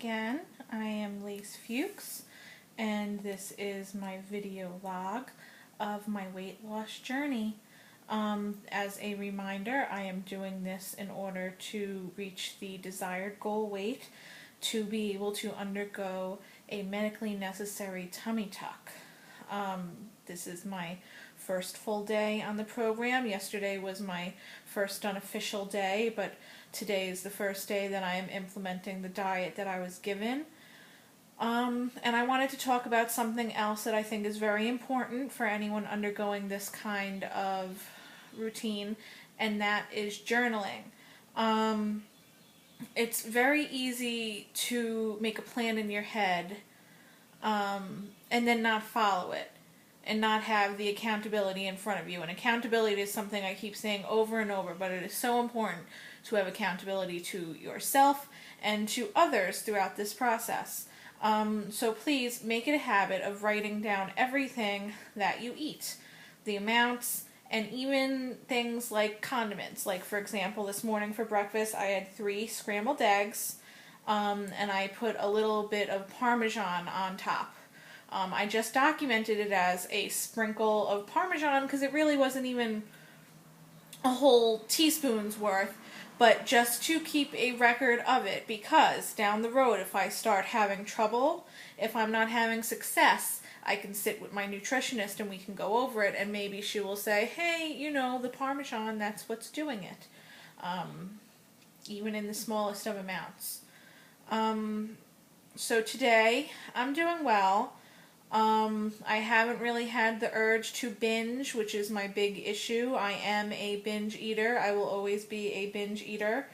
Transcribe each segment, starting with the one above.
again. I am Lace Fuchs, and this is my video log of my weight loss journey. As a reminder, I am doing this in order to reach the desired goal weight to be able to undergo a medically necessary tummy tuck. This is my first full day on the program. Yesterday was my first unofficial day, but today is the first day that I am implementing the diet that I was given. And I wanted to talk about something else that I think is very important for anyone undergoing this kind of routine, and that is journaling. It's very easy to make a plan in your head and then not follow it and not have the accountability in front of you. And accountability is something I keep saying over and over, but it is so important to have accountability to yourself and to others throughout this process. So please make it a habit of writing down everything that you eat, the amounts, and even things like condiments. Like, for example, this morning for breakfast I had 3 scrambled eggs, and I put a little bit of Parmesan on top. I just documented it as a sprinkle of Parmesan because it really wasn't even a whole teaspoon's worth, but just to keep a record of it, because down the road, if I start having trouble, if I'm not having success, I can sit with my nutritionist and we can go over it, and maybe she will say, hey, you know, the Parmesan, that's what's doing it, even in the smallest of amounts. So today, I'm doing well. I haven't really had the urge to binge, which is my big issue. I am a binge eater. I will always be a binge eater.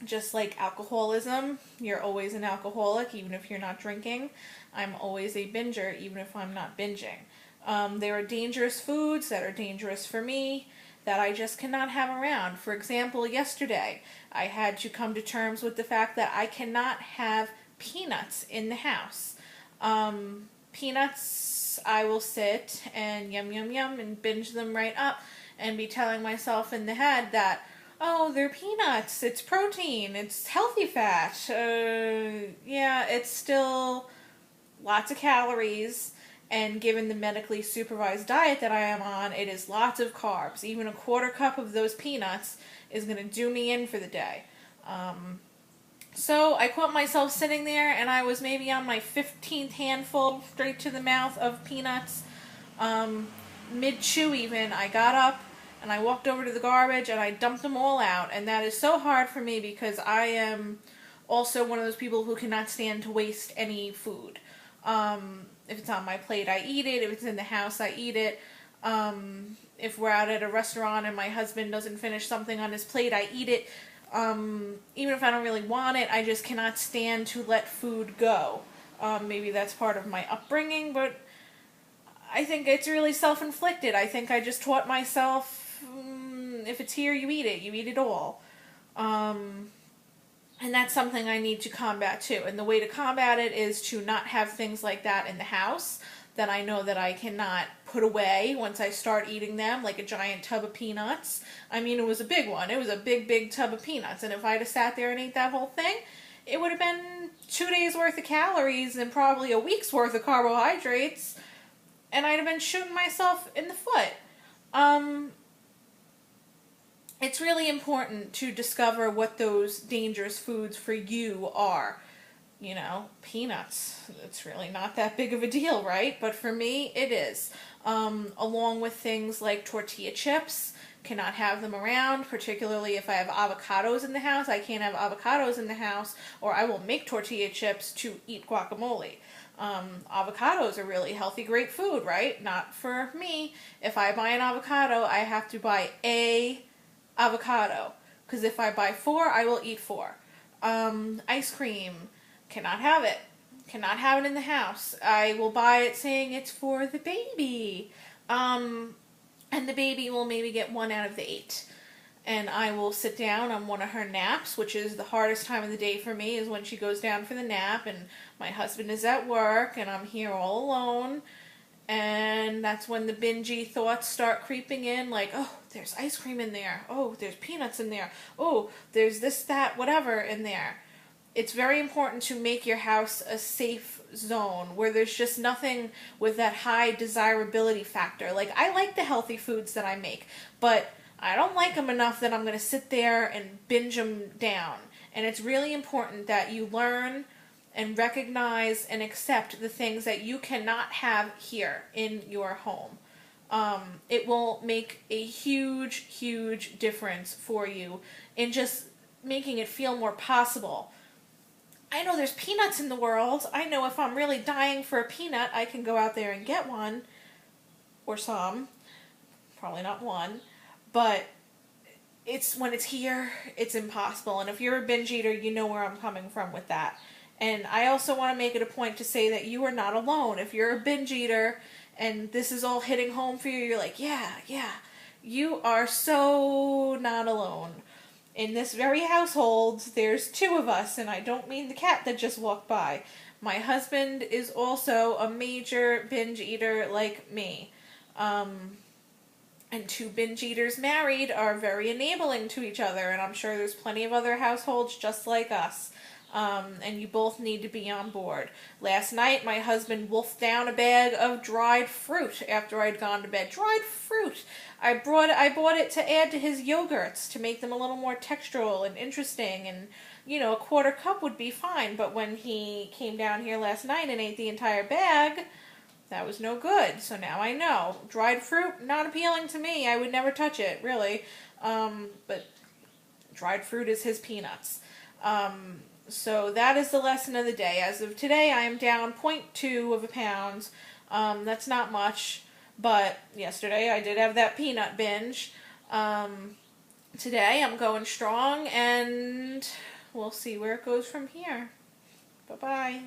Just like alcoholism, you're always an alcoholic even if you're not drinking. I'm always a binger even if I'm not binging. There are dangerous foods that are dangerous for me that I just cannot have around. For example, yesterday I had to come to terms with the fact that I cannot have peanuts in the house. Peanuts, I will sit and yum yum yum and binge them right up and be telling myself in the head that, oh, they're peanuts, it's protein, it's healthy fat. Yeah, it's still lots of calories, and given the medically supervised diet that I am on, it is lots of carbs. Even a quarter cup of those peanuts is going to do me in for the day. So I caught myself sitting there, and I was maybe on my 15th handful straight to the mouth of peanuts. Mid-chew even, I got up and I walked over to the garbage and I dumped them all out. And that is so hard for me because I am also one of those people who cannot stand to waste any food. If it's on my plate, I eat it. If it's in the house, I eat it. If we're out at a restaurant and my husband doesn't finish something on his plate, I eat it. Even if I don't really want it, I just cannot stand to let food go. Maybe that's part of my upbringing, but I think it's really self-inflicted. I think I just taught myself, if it's here, you eat it all. And that's something I need to combat too. And the way to combat it is to not have things like that in the house that I know that I cannot put away once I start eating them, like a giant tub of peanuts. I mean, it was a big one. It was a big, big tub of peanuts. And if I'd have sat there and ate that whole thing, it would have been 2 days worth of calories and probably a week's worth of carbohydrates. And I'd have been shooting myself in the foot. It's really important to discover what those dangerous foods for you are. You know, peanuts, it's really not that big of a deal, right? But for me, it is. Along with things like tortilla chips, cannot have them around, particularly if I have avocados in the house. I can't have avocados in the house, or I will make tortilla chips to eat guacamole. Avocados are really healthy, great food, right? Not for me. If I buy an avocado, I have to buy a avocado, because if I buy 4, I will eat 4. Ice cream, cannot have it. Cannot have it in the house. I will buy it saying it's for the baby. And the baby will maybe get 1 out of the 8. And I will sit down on one of her naps, which is the hardest time of the day for me, is when she goes down for the nap and my husband is at work and I'm here all alone. And that's when the bingy thoughts start creeping in, like, oh, there's ice cream in there. Oh, there's peanuts in there. Oh, there's this, that, whatever in there. it's very important to make your house a safe zone where there's just nothing with that high desirability factor. Like, I like the healthy foods that I make, but I don't like them enough that I'm going to sit there and binge them down. And it's really important that you learn and recognize and accept the things that you cannot have here in your home. It will make a huge, huge difference for you in just making it feel more possible. I know there's peanuts in the world. I know if I'm really dying for a peanut, I can go out there and get one. Or some. Probably not one. But it's when it's here, it's impossible. And if you're a binge eater, you know where I'm coming from with that. And I also want to make it a point to say that you are not alone. If you're a binge eater and this is all hitting home for you, you're like, yeah, you are so not alone. In this very household, there's two of us, and I don't mean the cat that just walked by. My husband is also a major binge eater like me. And two binge eaters married are very enabling to each other, and I'm sure there's plenty of other households just like us. And you both need to be on board. Last night, my husband wolfed down a bag of dried fruit after I'd gone to bed. Dried fruit! I bought it to add to his yogurts to make them a little more textural and interesting, and, a quarter cup would be fine, but when he came down here last night and ate the entire bag, that was no good. So now I know. Dried fruit, not appealing to me. I would never touch it, really. But dried fruit is his peanuts. So that is the lesson of the day. As of today, I am down 0.2 of a pound. That's not much, but yesterday I did have that peanut binge. Today I'm going strong, and we'll see where it goes from here. Bye-bye.